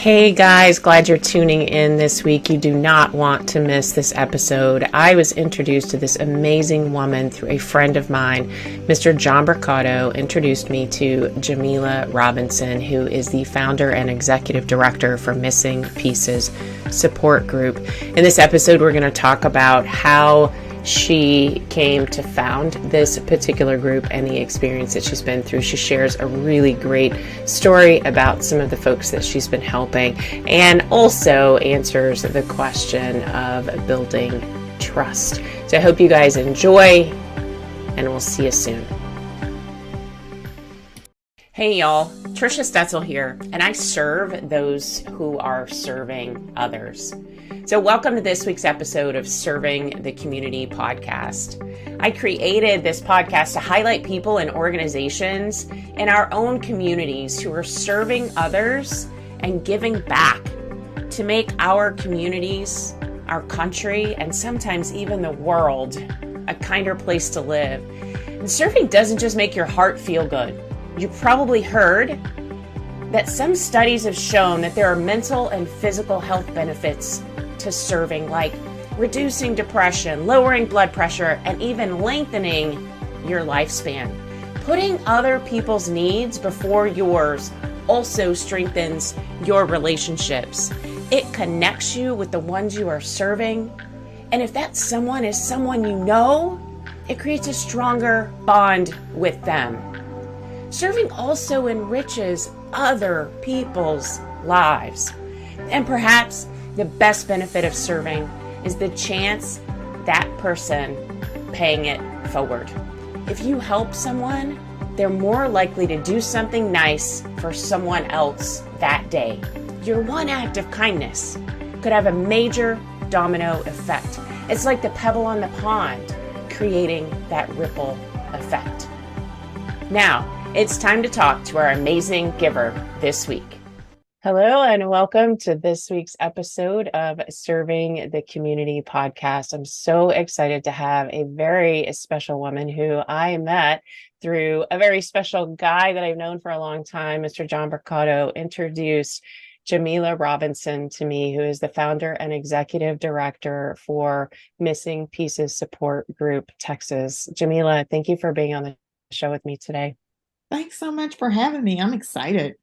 Hey guys, glad you're tuning in this week. You do not want to miss this episode. I was introduced to this amazing woman through a friend of mine. Mr. John Mercado introduced me to Jamilah Robinson, who is the founder and executive director for Missing Pieces Support Group. In this episode, we're going to talk about how she came to found this particular group and the experience that she's been through. She shares a really great story about some of the folks that she's been helping and also answers the question of building trust. So I hope you guys enjoy, and we'll see you soon. Hey y'all, Trisha Stetzel here, and I serve those who are serving others. So welcome to this week's episode of Serving the Community podcast. I created this podcast to highlight people and organizations in our own communities who are serving others and giving back to make our communities, our country, and sometimes even the world a kinder place to live. And serving doesn't just make your heart feel good. You've probably heard that some studies have shown that there are mental and physical health benefits to serving, like reducing depression, lowering blood pressure, and even lengthening your lifespan. Putting other people's needs before yours also strengthens your relationships. It connects you with the ones you are serving. And if that someone is someone you know, it creates a stronger bond with them. Serving also enriches other people's lives. And perhaps the best benefit of serving is the chance that person paying it forward. If you help someone, they're more likely to do something nice for someone else that day. Your one act of kindness could have a major domino effect. It's like the pebble on the pond, creating that ripple effect. Now, it's time to talk to our amazing giver this week. Hello and welcome to this week's episode of Serving the Community podcast. I'm so excited to have a very special woman who I met through a very special guy that I've known for a long time. Mr. John Mercado introduced Jamilah Robinson to me, who is the founder and executive director for Missing Pieces Support Group, Texas. Jamilah, thank you for being on the show with me today. Thanks so much for having me. I'm excited.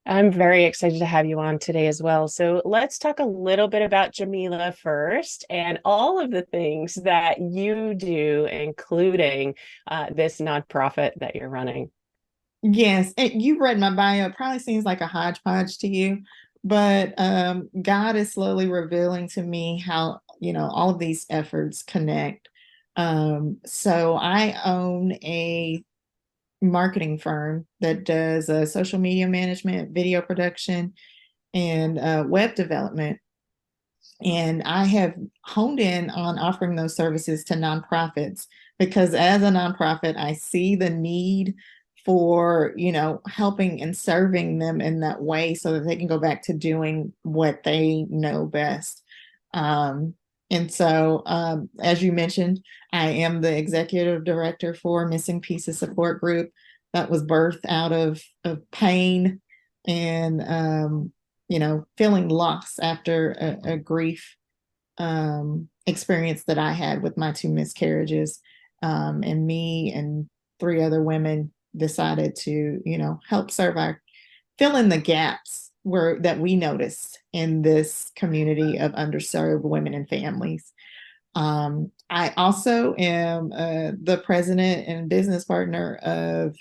I'm very excited to have you on today as well. So let's talk a little bit about Jamilah first and all of the things that you do, including this nonprofit that you're running. Yes, you read my bio. It probably seems like a hodgepodge to you, but God is slowly revealing to me how, all of these efforts connect. So I own a marketing firm that does social media management, video production, and web development. And I have honed in on offering those services to nonprofits because as a nonprofit, I see the need for, helping and serving them in that way so that they can go back to doing what they know best. And so, as you mentioned, I am the executive director for Missing Pieces Support Group that was birthed out of pain and, feeling loss after a grief experience that I had with my 2 miscarriages. And me and 3 other women decided to, help fill in the gaps that we noticed in this community of underserved women and families. I also am the president and business partner of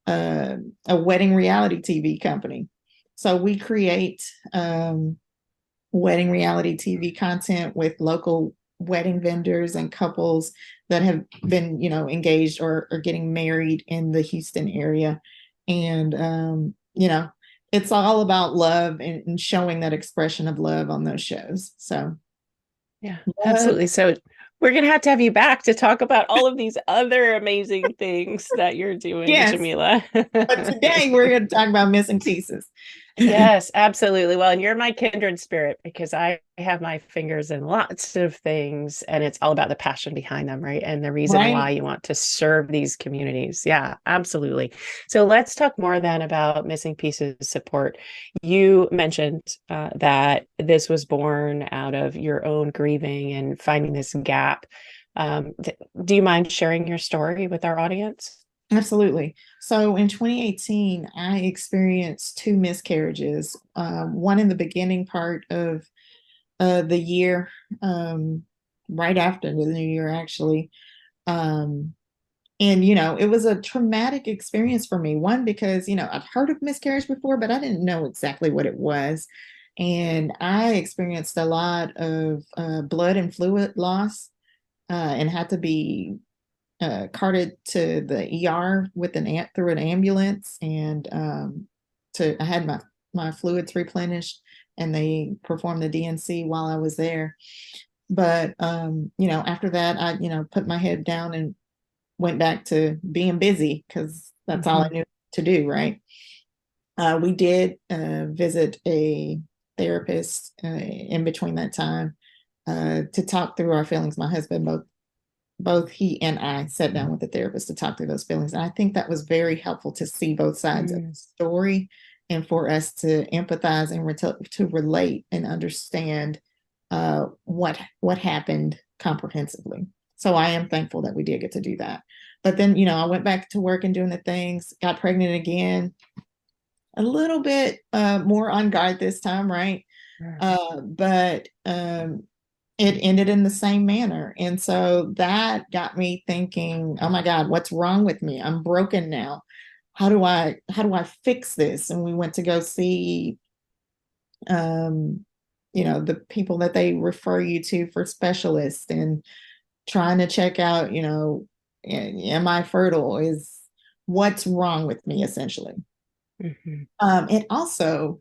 a wedding reality TV company. So we create wedding reality TV content with local wedding vendors and couples that have been, engaged or getting married in the Houston area. And, it's all about love and showing that expression of love on those shows. So, yeah, absolutely. So we're going to have you back to talk about all of these other amazing things that you're doing, yes. Jamilah. But today we're going to talk about missing pieces. Yes, absolutely. Well, and you're my kindred spirit because I have my fingers in lots of things and it's all about the passion behind them, right? And the reason why Right. you want to serve these communities. Yeah, absolutely. So let's talk more then about missing pieces of support. You mentioned that this was born out of your own grieving and finding this gap. Do you mind sharing your story with our audience? Absolutely. So in 2018, I experienced two miscarriages, one in the beginning part of the year, um, right after the new year, actually. Um, and, it was a traumatic experience for me. One, because, I've heard of miscarriage before, but I didn't know exactly what it was. And I experienced a lot of blood and fluid loss and had to be carted to the ER with through an ambulance, and I had my fluids replenished, and they performed the DNC while I was there. But after that, I put my head down and went back to being busy because that's all I Mhm. knew to do. Right. We did visit a therapist in between that time to talk through our feelings. My husband both he and I sat down with the therapist to talk through those feelings. And I think that was very helpful to see both sides of the Mm. story and for us to empathize and to relate and understand what happened comprehensively. So I am thankful that we did get to do that. But then, I went back to work and doing the things, got pregnant again, a little bit more on guard this time, right? Sure. But it ended in the same manner. And so that got me thinking, oh my God, what's wrong with me? I'm broken now. How do I fix this? And we went to go see um, the people that they refer you to for specialists and trying to check out, am I fertile? Is what's wrong with me essentially. Mhm. It also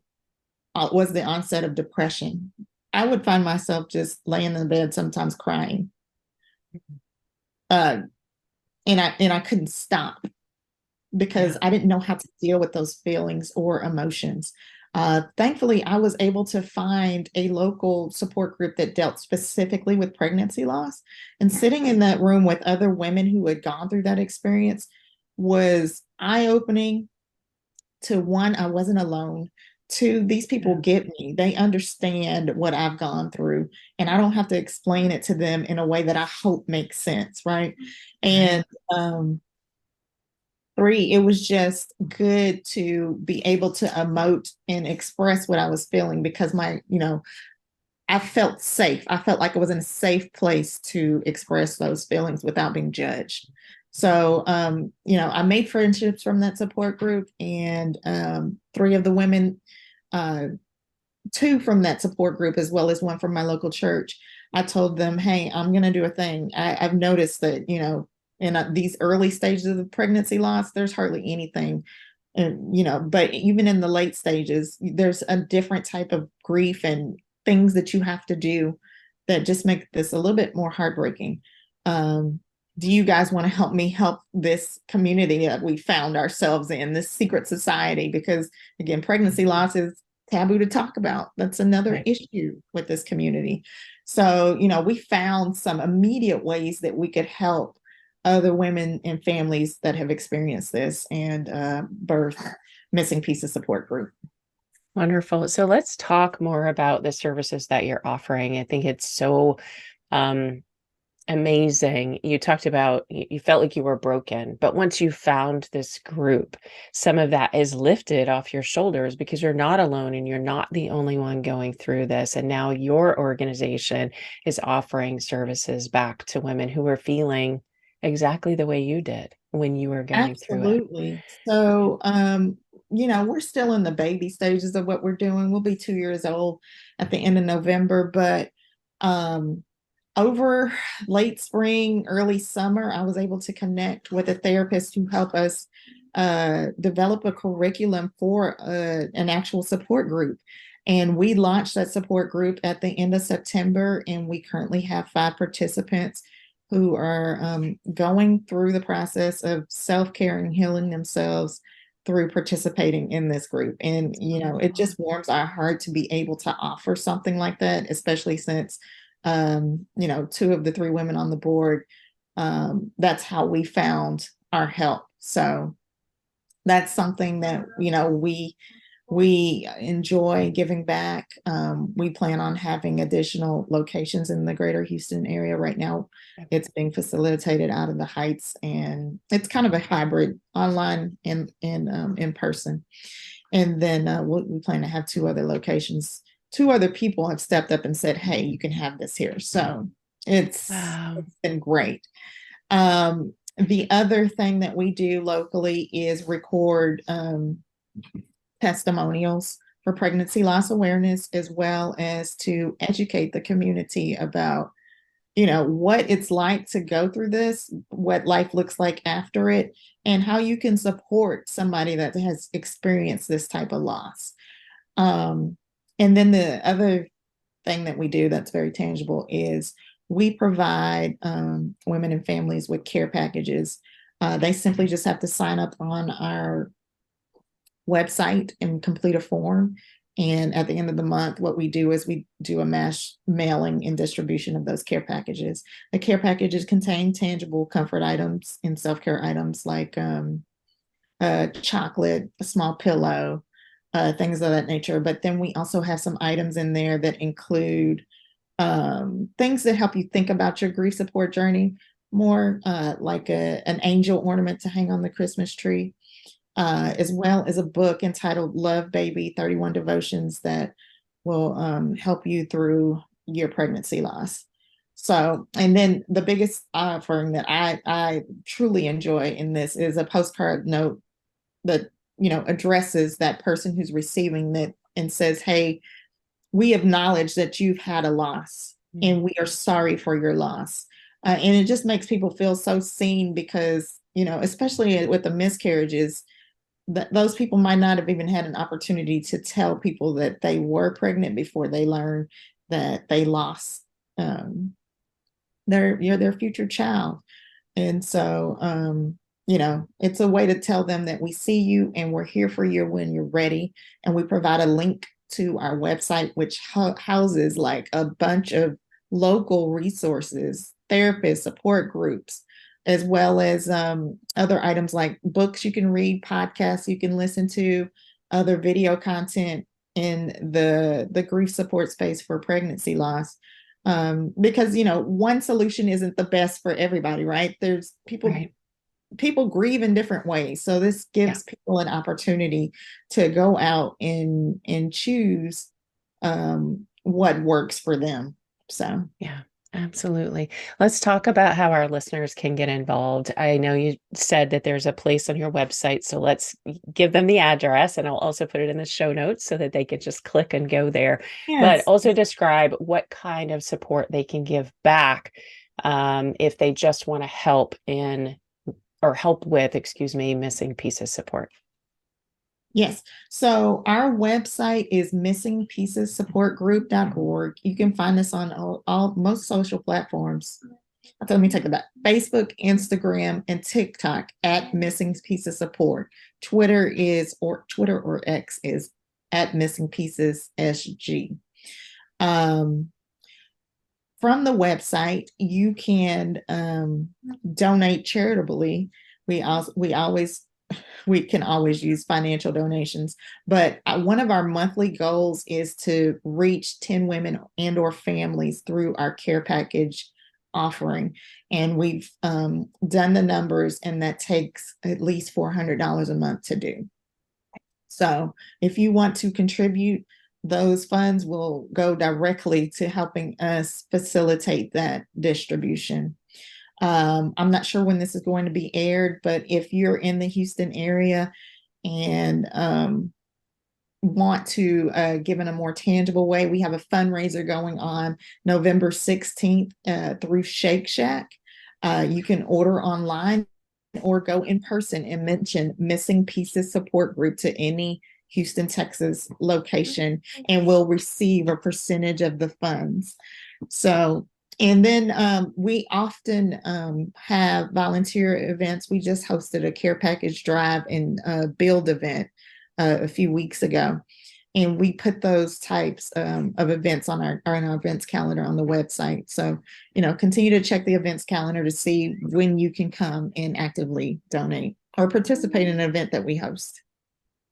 was the onset of depression. I would find myself just laying in the bed sometimes crying. Uh, and I couldn't stop Yeah. because I didn't know how to deal with those feelings or emotions. Thankfully, I was able to find a local support group that dealt specifically with pregnancy loss. And sitting in that room with other women who had gone through that experience was eye opening. To one, I wasn't alone. Two, these people Yeah. get me. They understand what I've gone through, and I don't have to explain it to them in a way that I hope makes sense, right? Right. And three, it was just good to be able to emote and express what I was feeling because I felt safe. I felt like I was in a safe place to express those feelings without being judged. So, I made friendships from that support group, and three of the women, uh, two from that support group, as well as one from my local church, I told them, hey, I'm going to do a thing. I've noticed that, in these early stages of the pregnancy loss, there's hardly anything. And, but even in the late stages, there's a different type of grief and things that you have to do that just make this a little bit more heartbreaking. Um, do you guys want to help me help this community that we found ourselves in, this secret society? Because again, pregnancy loss is taboo to talk about. That's another Right. issue with this community. So, we found some immediate ways that we could help other women and families that have experienced this and birth missing piece of support group. Wonderful. So let's talk more about the services that you're offering. I think it's so um, amazing. You talked about you felt like you were broken, but once you found this group, some of that is lifted off your shoulders because you're not alone and you're not the only one going through this. And now your organization is offering services back to women who are feeling exactly the way you did when you were going through it. Absolutely. So, we're still in the baby stages of what we're doing. We'll be 2 years old at the end of November, but um, over late spring, early summer, I was able to connect with a therapist who helped us develop a curriculum for an actual support group. And we launched that support group at the end of September, and we currently have 5 participants who are going through the process of self care and healing themselves through participating in this group. And, it just warms our heart to be able to offer something like that, especially since, two of the three women on the board, that's how we found our help. So that's something that, we enjoy giving back. We plan on having additional locations in the greater Houston area. Right now, it's being facilitated out of the Heights, and it's kind of a hybrid, online and in person. And then we plan to have two other locations. Two other people have stepped up and said, "Hey, you can have this here." So it's been great. The other thing that we do locally is record testimonials for pregnancy loss awareness, as well as to educate the community about, what it's like to go through this, what life looks like after it, and how you can support somebody that has experienced this type of loss. And then the other thing that we do that's very tangible is we provide women and families with care packages. They simply just have to sign up on our website and complete a form. And at the end of the month, what we do is we do a mass mailing and distribution of those care packages. The care packages contain tangible comfort items and self-care items like chocolate, a small pillow, things of that nature. But then we also have some items in there that include things that help you think about your grief support journey more, like an angel ornament to hang on the Christmas tree, as well as a book entitled Love Baby 31 Devotions that will help you through your pregnancy loss. So, and then the biggest offering that I truly enjoy in this is a postcard note that, addresses that person who's receiving it and says, "Hey, we acknowledge that you've had a loss and we are sorry for your loss." And it just makes people feel so seen because, especially with the miscarriages, those people might not have even had an opportunity to tell people that they were pregnant before they learned that they lost their future child. And so, it's a way to tell them that we see you and we're here for you when you're ready. And we provide a link to our website, which houses like a bunch of local resources, therapists, support groups, as well as other items like books you can read, podcasts you can listen to, other video content in the grief support space for pregnancy loss. Because one solution isn't the best for everybody, right? There's people grieve in different ways. So this gives people an opportunity to go out and choose what works for them. So yeah, absolutely. Let's talk about how our listeners can get involved. I know you said that there's a place on your website, so let's give them the address, and I'll also put it in the show notes so that they can just click and go there. But also describe what kind of support they can give back if they just want to help with, missing pieces support. Yes. So our website is missingpiecessupportgroup.org. You can find us on most social platforms. Let me take it back. Facebook, Instagram, and TikTok at Missing Pieces Support. Twitter or X is at Missing Pieces SG. From the website, you can donate charitably. We can always use financial donations, but one of our monthly goals is to reach 10 women and or families through our care package offering. And we've done the numbers, and that takes at least $400 a month to do. So if you want to contribute, those funds will go directly to helping us facilitate that distribution. I'm not sure when this is going to be aired, but if you're in the Houston area and want to give in a more tangible way, we have a fundraiser going on November 16th through Shake Shack. You can order online or go in person and mention Missing Pieces Support Group to any Houston, Texas location, and we'll receive a percentage of the funds. So And then we often have volunteer events. We just hosted a care package drive and build event a few weeks ago. And we put those types of events on our events calendar on the website. So, continue to check the events calendar to see when you can come and actively donate or participate in an event that we host.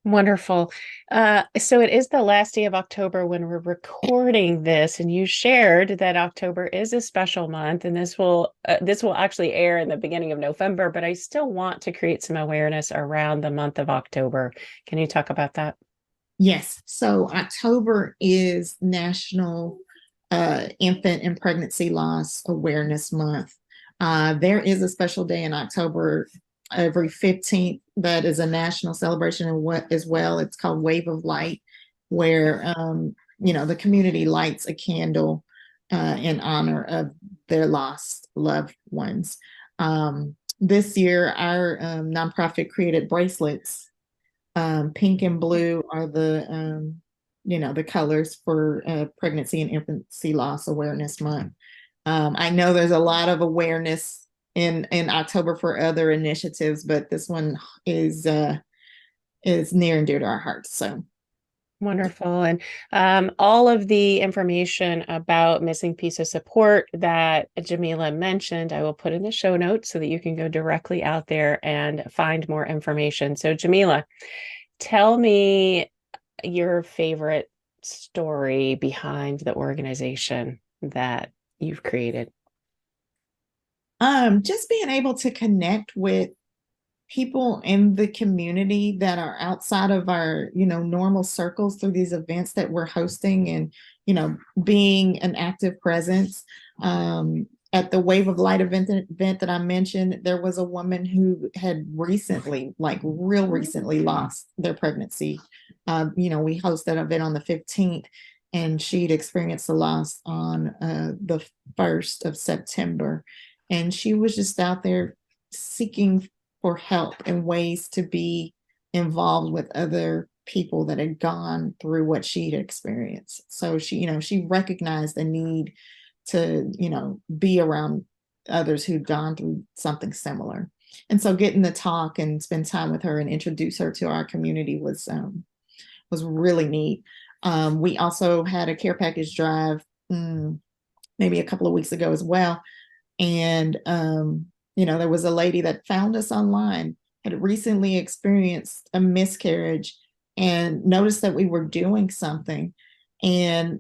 Wonderful. So it is the last day of October when we're recording this, and you shared that October is a special month, and this will actually air in the beginning of November, but I still want to create some awareness around the month of October. Can you talk about that? Yes. So October is National Infant and Pregnancy Loss Awareness Month. There is a special day in October every 15th that is a national celebration and what as well. It's called Wave of Light, where the community lights a candle in honor of their lost loved ones. This year, our nonprofit created bracelets. Pink and blue are the colors for Pregnancy and Infancy Loss Awareness Month. I know there's a lot of awareness in October for other initiatives, but this one is near and dear to our hearts. So Wonderful. And all of the information about Missing Piece of Support that Jamilah mentioned, I will put in the show notes so that you can go directly out there and find more information. So, Jamilah, tell me your favorite story behind the organization that you've created. just being able to connect with people in the community that are outside of our normal circles through these events that we're hosting, and being an active presence. At the Wave of Light event that I mentioned, there was a woman who had recently, like real recently, lost their pregnancy. We hosted that event on the 15th, and she'd experienced the loss on the 1st of September. And she was just out there seeking for help and ways to be involved with other people that had gone through what she'd experienced. So she recognized the need to, be around others who'd gone through something similar. And so getting to talk and spend time with her and introduce her to our community was really neat. We also had a care package drive maybe a couple of weeks ago as well. And there was a lady that found us online, had recently experienced a miscarriage, and noticed that we were doing something, and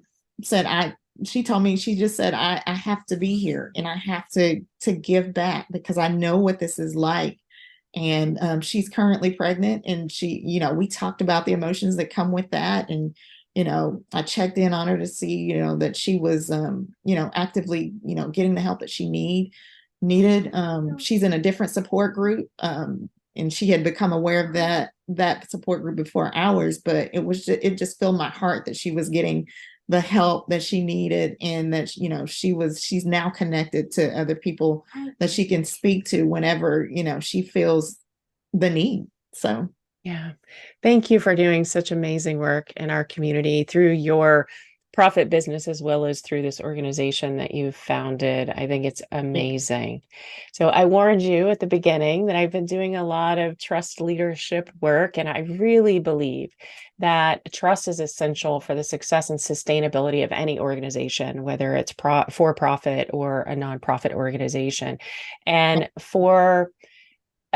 she told me, she just said, I have to be here, and I have to give back because I know what this is like. And she's currently pregnant, and we talked about the emotions that come with that. And I checked in on her to see that she was actively getting the help that she needed. She's in a different support group, and she had become aware of that support group before ours, but it just filled my heart that she was getting the help that she needed, and that she's now connected to other people that she can speak to whenever she feels the need. So Yeah. Thank you for doing such amazing work in our community through your profit business as well as through this organization that you've founded. I think it's amazing. So I warned you at the beginning that I've been doing a lot of trust leadership work, and I really believe that trust is essential for the success and sustainability of any organization, whether it's for profit or a nonprofit organization. And for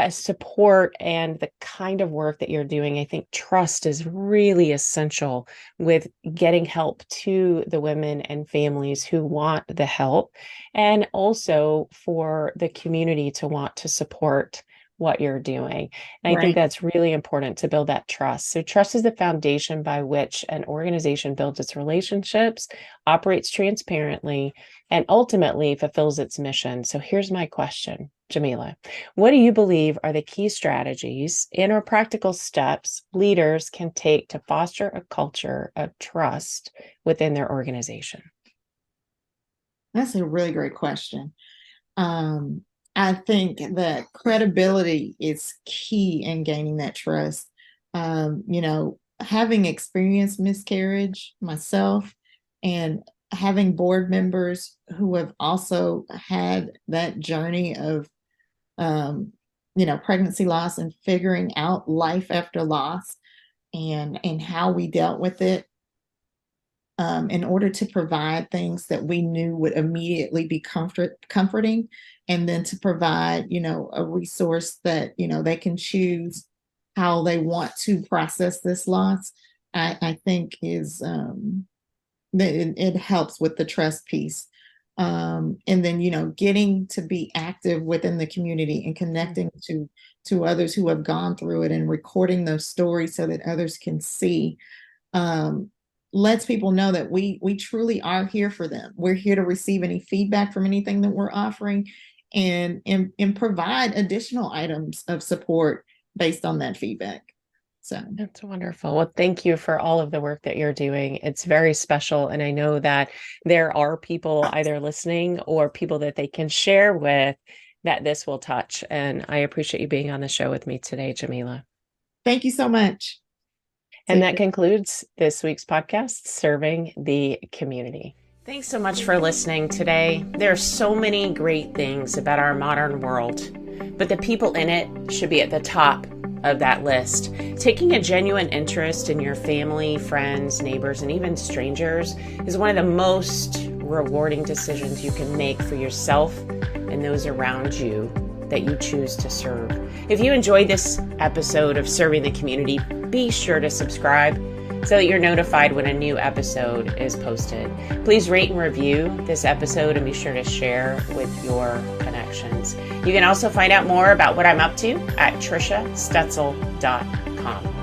support and the kind of work that you're doing, I think trust is really essential with getting help to the women and families who want the help, and also for the community to want to support what you're doing. And I think right. that's really important to build that trust. So trust is the foundation by which an organization builds its relationships, operates transparently, and ultimately fulfills its mission. So here's my question, Jamilah. What do you believe are the key strategies and or practical steps leaders can take to foster a culture of trust within their organization? That's a really great question. I think that credibility is key in gaining that trust. Having experienced miscarriage myself, and having board members who have also had that journey of, pregnancy loss and figuring out life after loss and how we dealt with it, in order to provide things that we knew would immediately be comforting, and then to provide, a resource that, they can choose how they want to process this loss. I think is that it helps with the trust piece. And then, getting to be active within the community and connecting to others who have gone through it and recording those stories so that others can see, um, lets people know that we truly are here for them. We're here to receive any feedback from anything that we're offering, and provide additional items of support based on that feedback. So That's wonderful. Well, thank you for all of the work that you're doing. It's very special. And I know that there are people either listening or people that they can share with that this will touch. And I appreciate you being on the show with me today, Jamilah. thank you so much. And Take that care. concludes this week's podcast, Serving the Community. Thanks so much for listening today. There are so many great things about our modern world, but the people in it should be at the top of that list. Taking a genuine interest in your family, friends, neighbors, and even strangers is one of the most rewarding decisions you can make for yourself and those around you that you choose to serve. If you enjoyed this episode of Serving the Community, be sure to subscribe so that you're notified when a new episode is posted. Please rate and review this episode and be sure to share with your connections. You can also find out more about what I'm up to at trishastetzel.com.